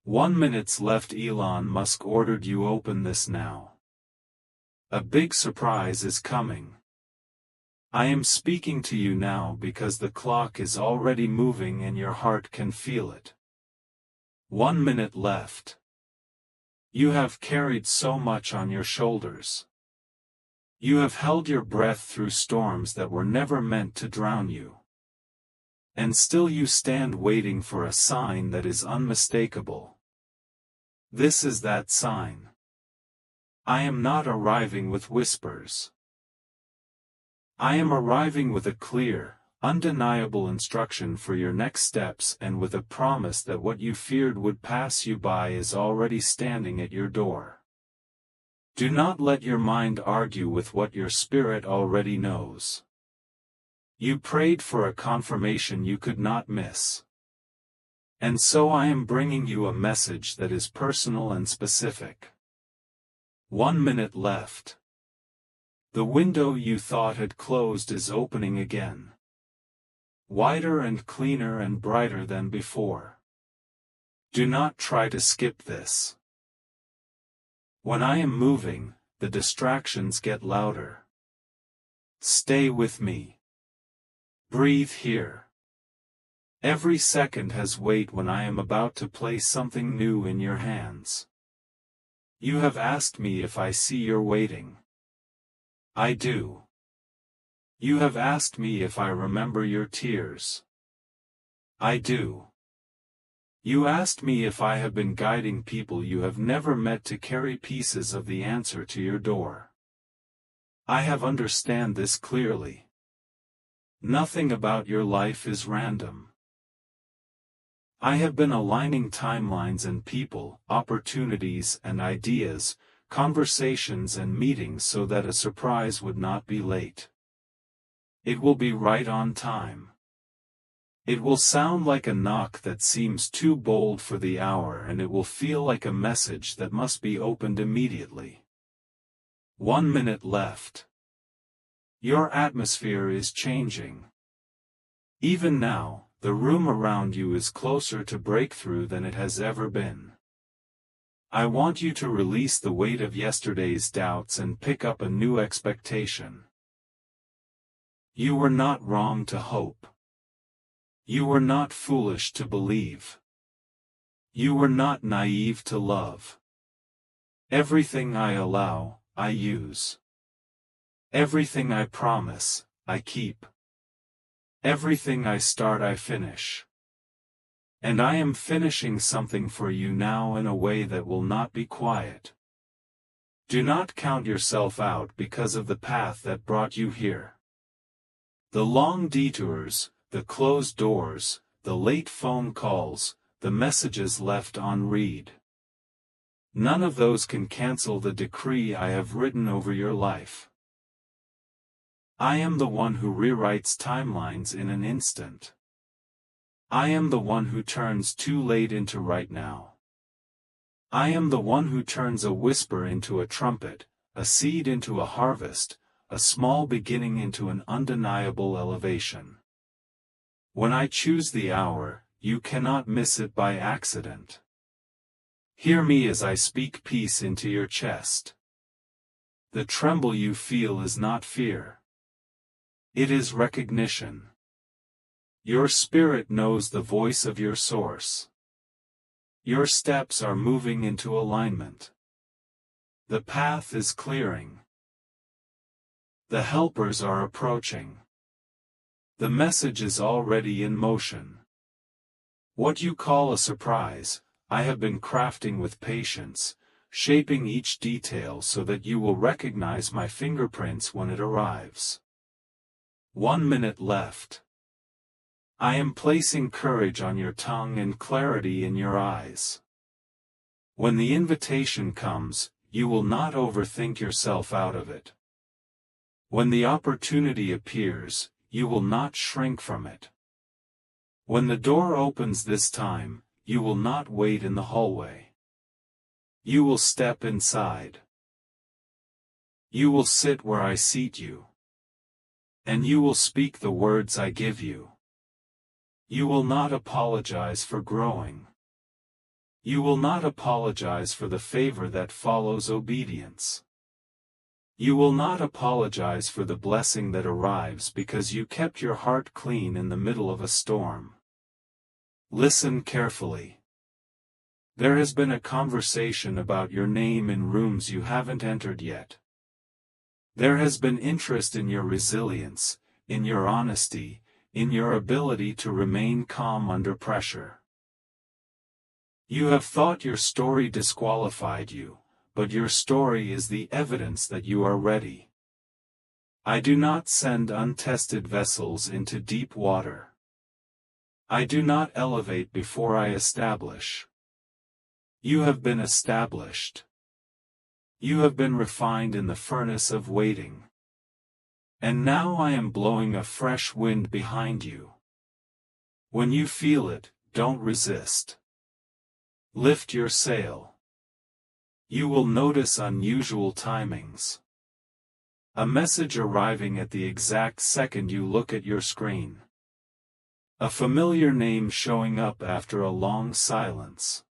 1 minute left. Elon Musk ordered you open this now. A big surprise is coming. I am speaking to you now because the clock is already moving and your heart can feel it. 1 minute left. You have carried so much on your shoulders. You have held your breath through storms that were never meant to drown you. And still you stand waiting for a sign that is unmistakable. This is that sign. I am not arriving with whispers. I am arriving with a clear, undeniable instruction for your next steps and with a promise that what you feared would pass you by is already standing at your door. Do not let your mind argue with what your spirit already knows. You prayed for a confirmation you could not miss. And so I am bringing you a message that is personal and specific. 1 minute left. The window you thought had closed is opening again. Wider and cleaner and brighter than before. Do not try to skip this. When I am moving, the distractions get louder. Stay with me. Breathe here. Every second has weight when I am about to place something new in your hands. You have asked me if I see you're waiting. I do. You have asked me if I remember your tears. I do. You asked me if I have been guiding people you have never met to carry pieces of the answer to your door. I have understand this clearly. Nothing about your life is random. I have been aligning timelines and people, opportunities and ideas, conversations and meetings so that a surprise would not be late. It will be right on time. It will sound like a knock that seems too bold for the hour, and it will feel like a message that must be opened immediately. 1 minute left. Your atmosphere is changing. Even now, the room around you is closer to breakthrough than it has ever been. I want you to release the weight of yesterday's doubts and pick up a new expectation. You were not wrong to hope. You were not foolish to believe. You were not naive to love. Everything I allow, I use. Everything I promise, I keep. Everything I start I finish. And I am finishing something for you now in a way that will not be quiet. Do not count yourself out because of the path that brought you here. The long detours, the closed doors, the late phone calls, the messages left unread. None of those can cancel the decree I have written over your life. I am the one who rewrites timelines in an instant. I am the one who turns too late into right now. I am the one who turns a whisper into a trumpet, a seed into a harvest, a small beginning into an undeniable elevation. When I choose the hour, you cannot miss it by accident. Hear me as I speak peace into your chest. The tremble you feel is not fear. It is recognition. Your spirit knows the voice of your source. Your steps are moving into alignment. The path is clearing. The helpers are approaching. The message is already in motion. What you call a surprise, I have been crafting with patience, shaping each detail so that you will recognize my fingerprints when it arrives. 1 minute left. I am placing courage on your tongue and clarity in your eyes. When the invitation comes, you will not overthink yourself out of it. When the opportunity appears, you will not shrink from it. When the door opens this time, you will not wait in the hallway. You will step inside. You will sit where I seat you. And you will speak the words I give you. You will not apologize for growing. You will not apologize for the favor that follows obedience. You will not apologize for the blessing that arrives because you kept your heart clean in the middle of a storm. Listen carefully. There has been a conversation about your name in rooms you haven't entered yet. There has been interest in your resilience, in your honesty, in your ability to remain calm under pressure. You have thought your story disqualified you, but your story is the evidence that you are ready. I do not send untested vessels into deep water. I do not elevate before I establish. You have been established. You have been refined in the furnace of waiting. And now I am blowing a fresh wind behind you. When you feel it, don't resist. Lift your sail. You will notice unusual timings. A message arriving at the exact second you look at your screen. A familiar name showing up after a long silence.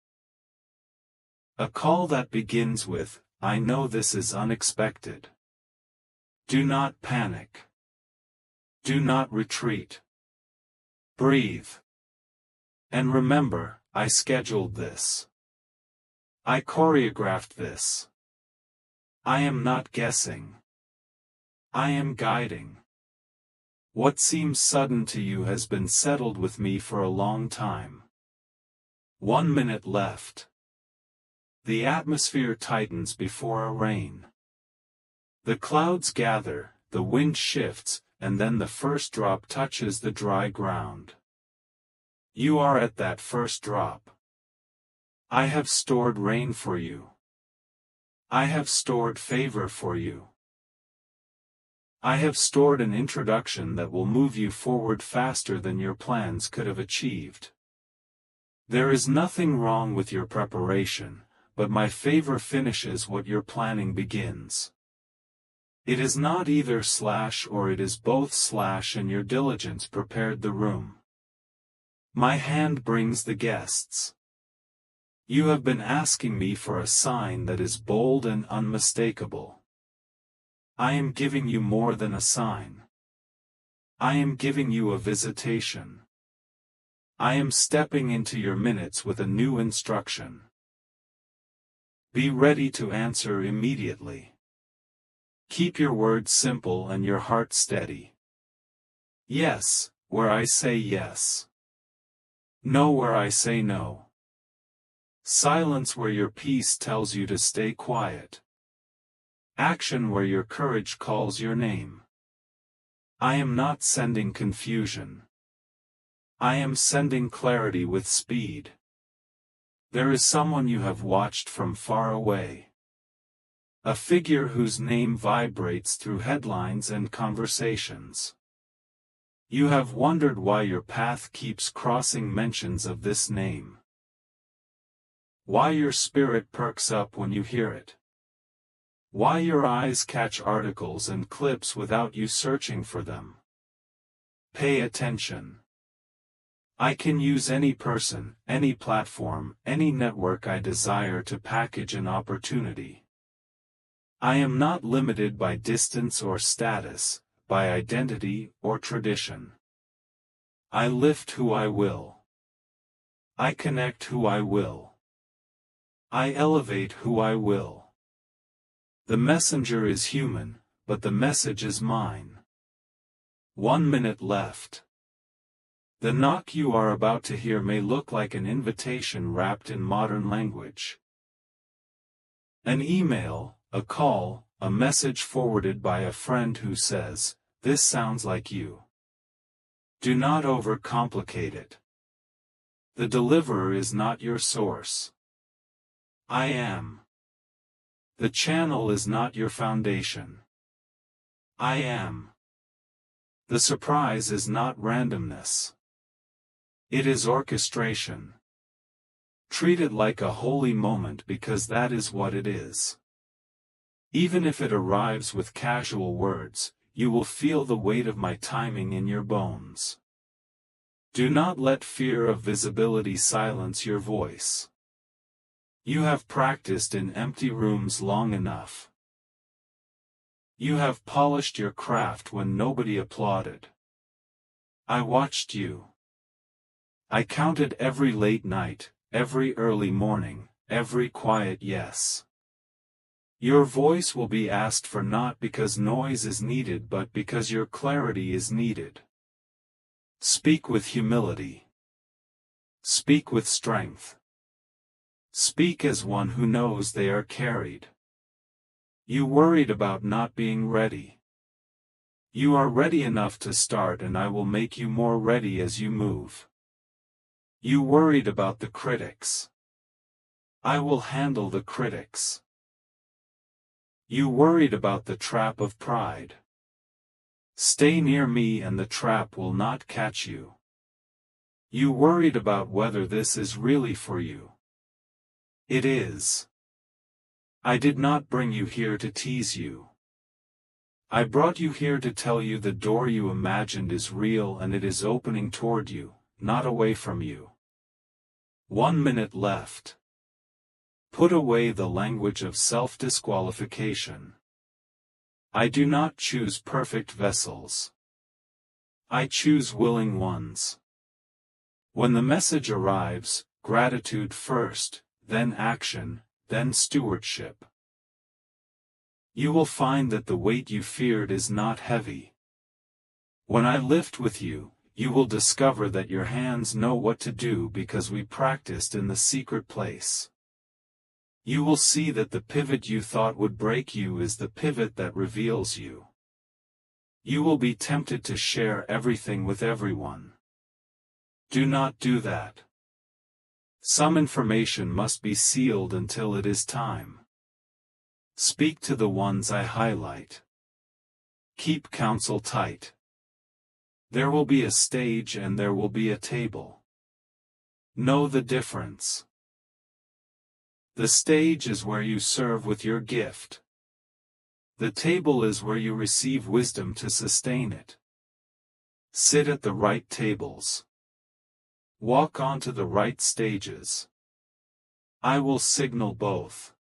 A call that begins with, "I know this is unexpected." Do not panic. Do not retreat. Breathe. And remember, I scheduled this. I choreographed this. I am not guessing. I am guiding. What seems sudden to you has been settled with me for a long time. 1 minute left. The atmosphere tightens before a rain. The clouds gather, the wind shifts, and then the first drop touches the dry ground. You are at that first drop. I have stored rain for you. I have stored favor for you. I have stored an introduction that will move you forward faster than your plans could have achieved. There is nothing wrong with your preparation, but my favor finishes what your planning begins. It is not either / or it is both / and your diligence prepared the room. My hand brings the guests. You have been asking me for a sign that is bold and unmistakable. I am giving you more than a sign. I am giving you a visitation. I am stepping into your minutes with a new instruction. Be ready to answer immediately. Keep your words simple and your heart steady. Yes, where I say yes. No, where I say no. Silence where your peace tells you to stay quiet. Action where your courage calls your name. I am not sending confusion. I am sending clarity with speed. There is someone you have watched from far away. A figure whose name vibrates through headlines and conversations. You have wondered why your path keeps crossing mentions of this name. Why your spirit perks up when you hear it. Why your eyes catch articles and clips without you searching for them. Pay attention. I can use any person, any platform, any network I desire to package an opportunity. I am not limited by distance or status, by identity or tradition. I lift who I will. I connect who I will. I elevate who I will. The messenger is human, but the message is mine. 1 minute left. The knock you are about to hear may look like an invitation wrapped in modern language. An email, a call, a message forwarded by a friend who says, "This sounds like you." Do not overcomplicate it. The deliverer is not your source. I am. The channel is not your foundation. I am. The surprise is not randomness. It is orchestration. Treat it like a holy moment because that is what it is. Even if it arrives with casual words, you will feel the weight of my timing in your bones. Do not let fear of visibility silence your voice. You have practiced in empty rooms long enough. You have polished your craft when nobody applauded. I watched you. I counted every late night, every early morning, every quiet yes. Your voice will be asked for not because noise is needed but because your clarity is needed. Speak with humility. Speak with strength. Speak as one who knows they are carried. You worried about not being ready. You are ready enough to start, and I will make you more ready as you move. You worried about the critics. I will handle the critics. You worried about the trap of pride. Stay near me and the trap will not catch you. You worried about whether this is really for you. It is. I did not bring you here to tease you. I brought you here to tell you the door you imagined is real and it is opening toward you, not away from you. 1 minute left. Put away the language of self-disqualification. I do not choose perfect vessels. I choose willing ones. When the message arrives, gratitude first, then action, then stewardship. You will find that the weight you feared is not heavy. When I lift with you, you will discover that your hands know what to do because we practiced in the secret place. You will see that the pivot you thought would break you is the pivot that reveals you. You will be tempted to share everything with everyone. Do not do that. Some information must be sealed until it is time. Speak to the ones I highlight. Keep counsel tight. There will be a stage and there will be a table. Know the difference. The stage is where you serve with your gift. The table is where you receive wisdom to sustain it. Sit at the right tables. Walk onto the right stages. I will signal both.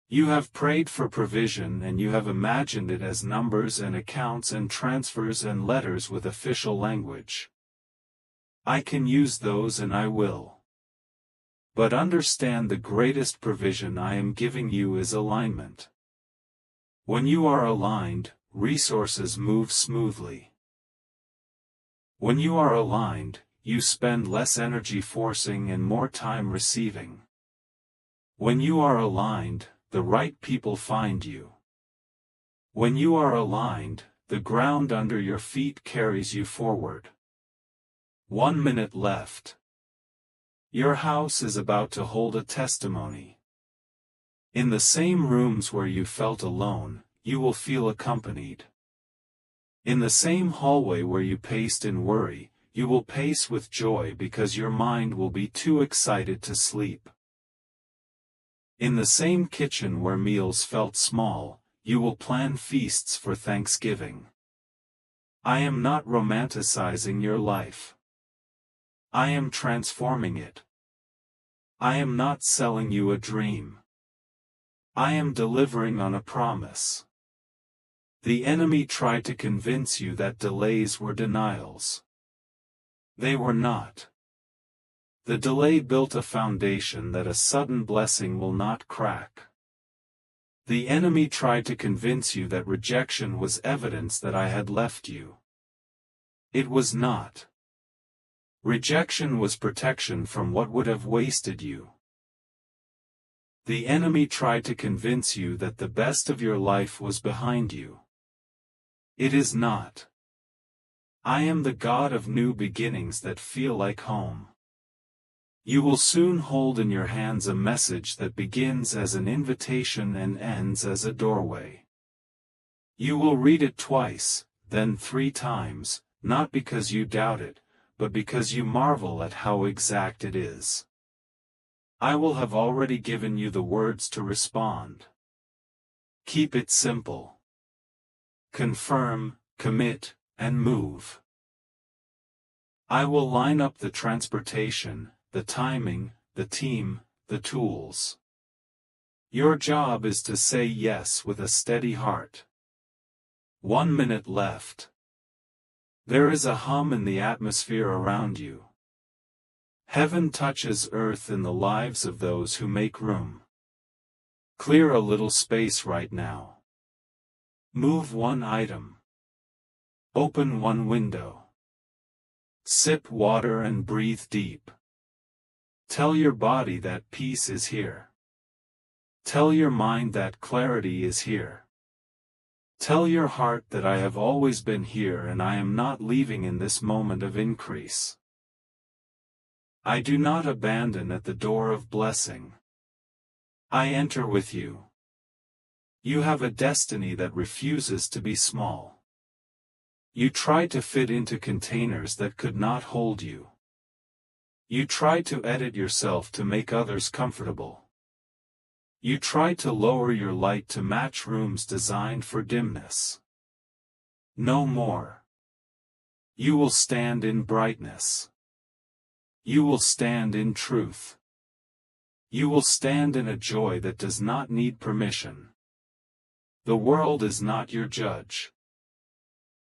You have prayed for provision and you have imagined it as numbers and accounts and transfers and letters with official language. I can use those and I will. But understand the greatest provision I am giving you is alignment. When you are aligned, resources move smoothly. When you are aligned, you spend less energy forcing and more time receiving. When you are aligned, the right people find you. When you are aligned, the ground under your feet carries you forward. 1 minute left. Your house is about to hold a testimony. In the same rooms where you felt alone, you will feel accompanied. In the same hallway where you paced in worry, you will pace with joy because your mind will be too excited to sleep. In the same kitchen where meals felt small, you will plan feasts for Thanksgiving. I am not romanticizing your life. I am transforming it. I am not selling you a dream. I am delivering on a promise. The enemy tried to convince you that delays were denials. They were not. The delay built a foundation that a sudden blessing will not crack. The enemy tried to convince you that rejection was evidence that I had left you. It was not. Rejection was protection from what would have wasted you. The enemy tried to convince you that the best of your life was behind you. It is not. I am the God of new beginnings that feel like home. You will soon hold in your hands a message that begins as an invitation and ends as a doorway. You will read it twice, then 3 times, not because you doubt it, but because you marvel at how exact it is. I will have already given you the words to respond. Keep it simple. Confirm, commit, and move. I will line up the transportation, the timing, the team, the tools. Your job is to say yes with a steady heart. 1 minute left. There is a hum in the atmosphere around you. Heaven touches earth in the lives of those who make room. Clear a little space right now. Move one item. Open one window. Sip water and breathe deep. Tell your body that peace is here. Tell your mind that clarity is here. Tell your heart that I have always been here and I am not leaving in this moment of increase. I do not abandon at the door of blessing. I enter with you. You have a destiny that refuses to be small. You tried to fit into containers that could not hold you. You tried to edit yourself to make others comfortable. You tried to lower your light to match rooms designed for dimness. No more. You will stand in brightness. You will stand in truth. You will stand in a joy that does not need permission. The world is not your judge.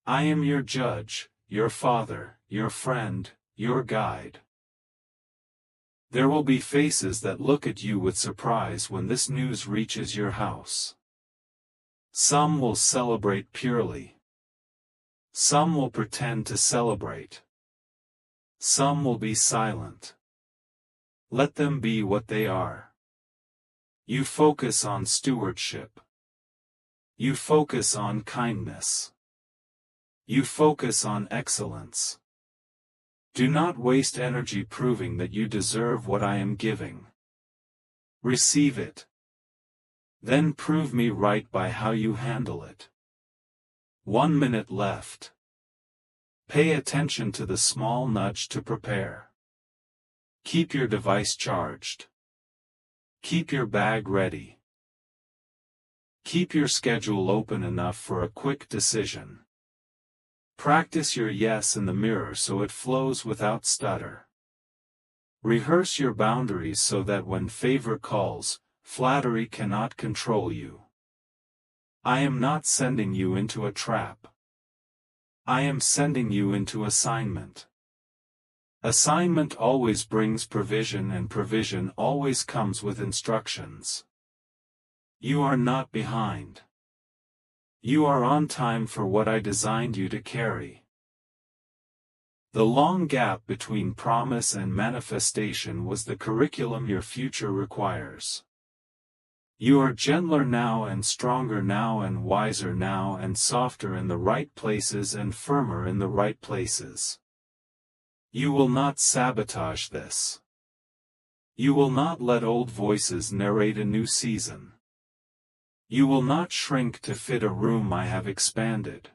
I am your judge, your father, your friend, your guide. There will be faces that look at you with surprise when this news reaches your house. Some will celebrate purely. Some will pretend to celebrate. Some will be silent. Let them be what they are. You focus on stewardship. You focus on kindness. You focus on excellence. Do not waste energy proving that you deserve what I am giving. Receive it. Then prove me right by how you handle it. 1 minute left. Pay attention to the small nudge to prepare. Keep your device charged. Keep your bag ready. Keep your schedule open enough for a quick decision. Practice your yes in the mirror so it flows without stutter. Rehearse your boundaries so that when favor calls, flattery cannot control you. I am not sending you into a trap. I am sending you into assignment. Assignment always brings provision and provision always comes with instructions. You are not behind. You are on time for what I designed you to carry. The long gap between promise and manifestation was the curriculum your future requires. You are gentler now and stronger now and wiser now and softer in the right places and firmer in the right places. You will not sabotage this. You will not let old voices narrate a new season. You will not shrink to fit a room I have expanded.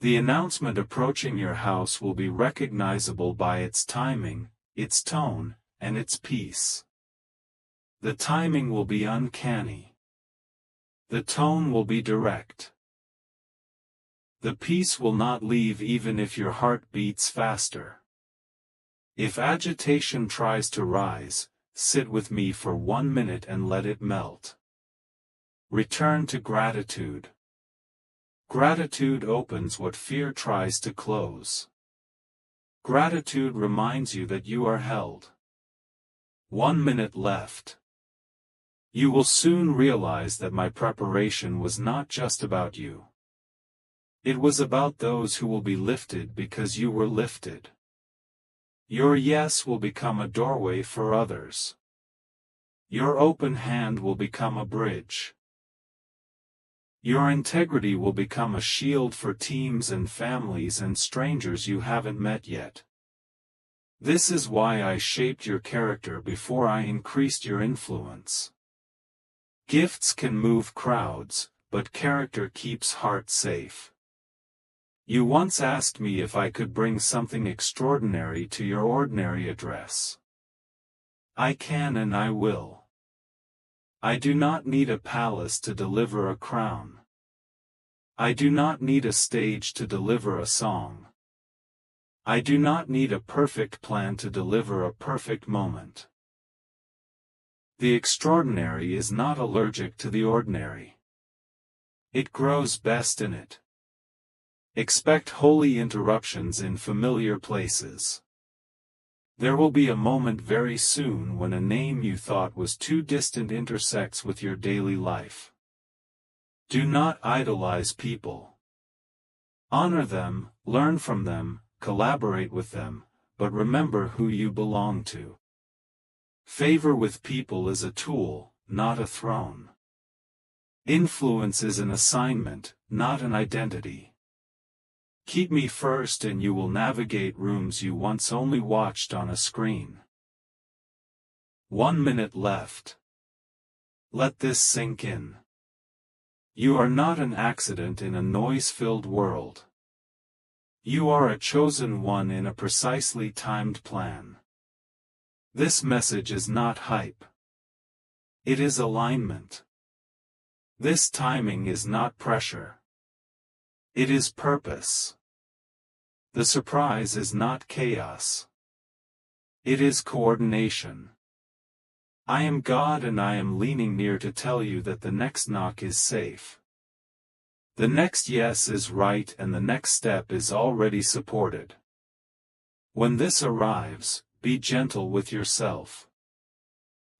The announcement approaching your house will be recognizable by its timing, its tone, and its peace. The timing will be uncanny. The tone will be direct. The peace will not leave even if your heart beats faster. If agitation tries to rise, sit with me for 1 minute and let it melt. Return to gratitude. Gratitude opens what fear tries to close. Gratitude reminds you that you are held. 1 minute left. You will soon realize that my preparation was not just about you. It was about those who will be lifted because you were lifted. Your yes will become a doorway for others. Your open hand will become a bridge. Your integrity will become a shield for teams and families and strangers you haven't met yet. This is why I shaped your character before I increased your influence. Gifts can move crowds, but character keeps hearts safe. You once asked me if I could bring something extraordinary to your ordinary address. I can and I will. I do not need a palace to deliver a crown. I do not need a stage to deliver a song. I do not need a perfect plan to deliver a perfect moment. The extraordinary is not allergic to the ordinary. It grows best in it. Expect holy interruptions in familiar places. There will be a moment very soon when a name you thought was too distant intersects with your daily life. Do not idolize people. Honor them, learn from them, collaborate with them, but remember who you belong to. Favor with people is a tool, not a throne. Influence is an assignment, not an identity. Keep me first and you will navigate rooms you once only watched on a screen. 1 minute left. Let this sink in. You are not an accident in a noise-filled world. You are a chosen one in a precisely timed plan. This message is not hype. It is alignment. This timing is not pressure. It is purpose. The surprise is not chaos. It is coordination. I am God and I am leaning near to tell you that the next knock is safe. The next yes is right and the next step is already supported. When this arrives, be gentle with yourself.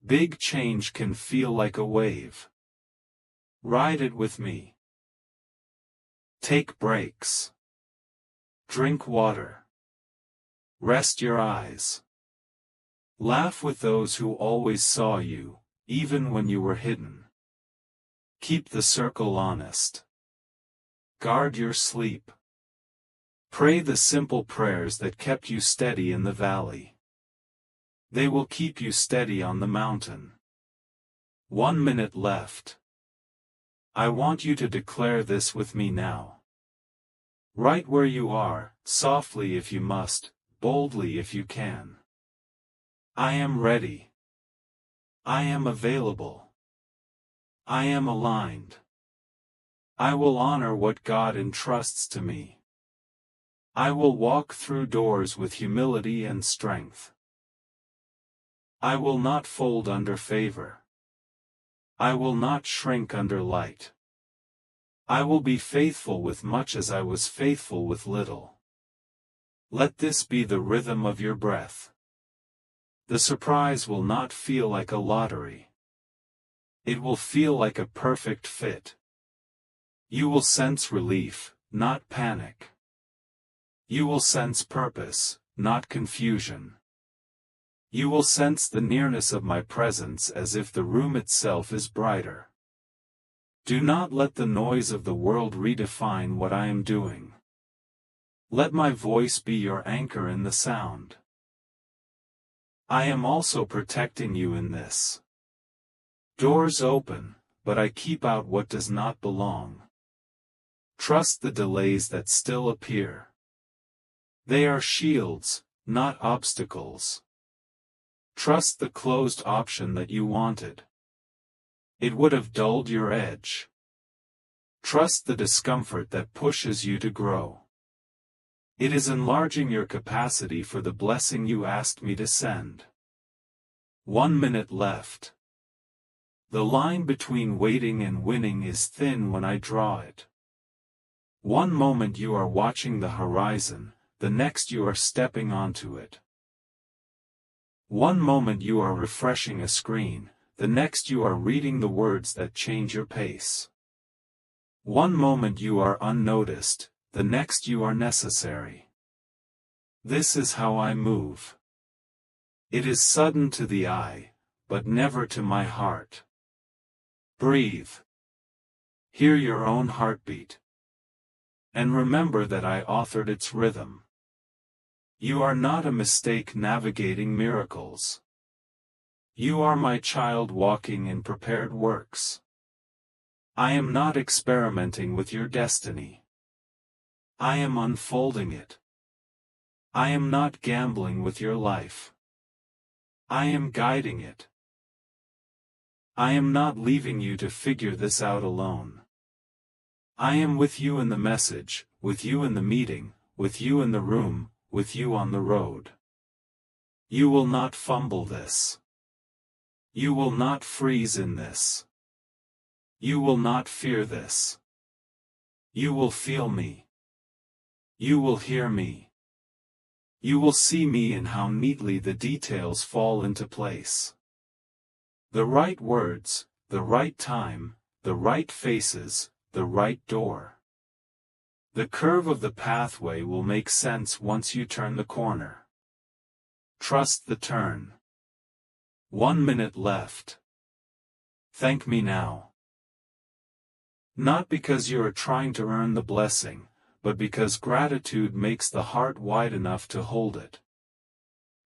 Big change can feel like a wave. Ride it with me. Take breaks. Drink water. Rest your eyes. Laugh with those who always saw you, even when you were hidden. Keep the circle honest. Guard your sleep. Pray the simple prayers that kept you steady in the valley. They will keep you steady on the mountain. 1 minute left. I want you to declare this with me now. Right where you are, softly if you must, boldly if you can. I am ready. I am available. I am aligned. I will honor what God entrusts to me. I will walk through doors with humility and strength. I will not fold under favor. I will not shrink under light. I will be faithful with much as I was faithful with little. Let this be the rhythm of your breath. The surprise will not feel like a lottery. It will feel like a perfect fit. You will sense relief, not panic. You will sense purpose, not confusion. You will sense the nearness of my presence as if the room itself is brighter. Do not let the noise of the world redefine what I am doing. Let my voice be your anchor in the sound. I am also protecting you in this. Doors open, but I keep out what does not belong. Trust the delays that still appear. They are shields, not obstacles. Trust the closed option that you wanted. It would have dulled your edge. Trust the discomfort that pushes you to grow. It is enlarging your capacity for the blessing you asked me to send. 1 minute left. The line between waiting and winning is thin when I draw it. One moment you are watching the horizon, the next you are stepping onto it. One moment you are refreshing a screen, the next you are reading the words that change your pace. One moment you are unnoticed, the next you are necessary. This is how I move. It is sudden to the eye, but never to my heart. Breathe. Hear your own heartbeat. And remember that I authored its rhythm. You are not a mistake navigating miracles. You are my child walking in prepared works. I am not experimenting with your destiny. I am unfolding it. I am not gambling with your life. I am guiding it. I am not leaving you to figure this out alone. I am with you in the message, with you in the meeting, with you in the room, with you on the road. You will not fumble this. You will not freeze in this. You will not fear this. You will feel me. You will hear me. You will see me and how neatly the details fall into place. The right words, the right time, the right faces, the right door. The curve of the pathway will make sense once you turn the corner. Trust the turn. 1 minute left. Thank me now. Not because you are trying to earn the blessing, but because gratitude makes the heart wide enough to hold it.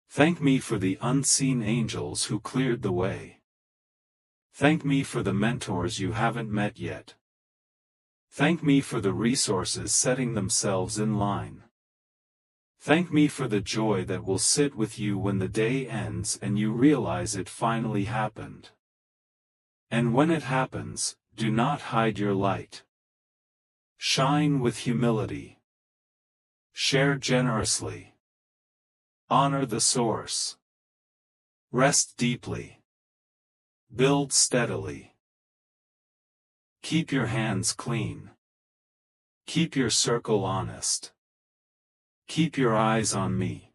Thank me for the unseen angels who cleared the way. Thank me for the mentors you haven't met yet. Thank me for the resources setting themselves in line. Thank me for the joy that will sit with you when the day ends and you realize it finally happened. And when it happens, do not hide your light. Shine with humility. Share generously. Honor the source. Rest deeply. Build steadily. Keep your hands clean. Keep your circle honest. Keep your eyes on me.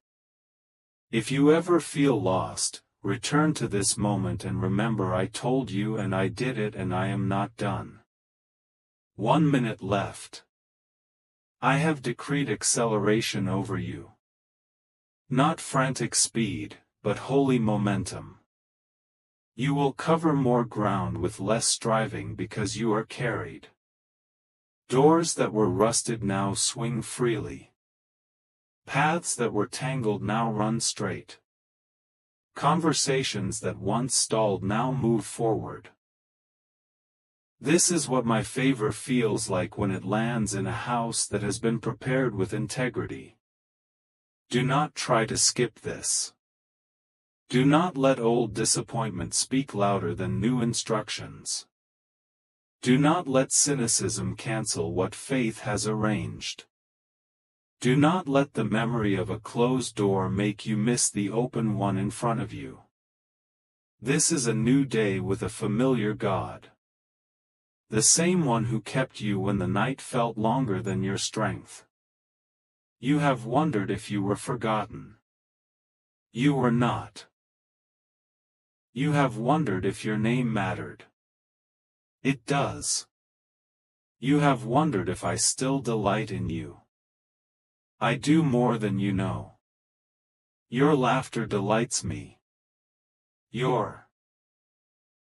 If you ever feel lost, return to this moment and remember I told you and I did it and I am not done. 1 minute left. I have decreed acceleration over you. Not frantic speed, but holy momentum. You will cover more ground with less striving because you are carried. Doors that were rusted now swing freely. Paths that were tangled now run straight. Conversations that once stalled now move forward. This is what my favor feels like when it lands in a house that has been prepared with integrity. Do not try to skip this. Do not let old disappointment speak louder than new instructions. Do not let cynicism cancel what faith has arranged. Do not let the memory of a closed door make you miss the open one in front of you. This is a new day with a familiar God. The same one who kept you when the night felt longer than your strength. You have wondered if you were forgotten. You were not. You have wondered if your name mattered. It does. You have wondered if I still delight in you. I do more than you know. Your laughter delights me. Your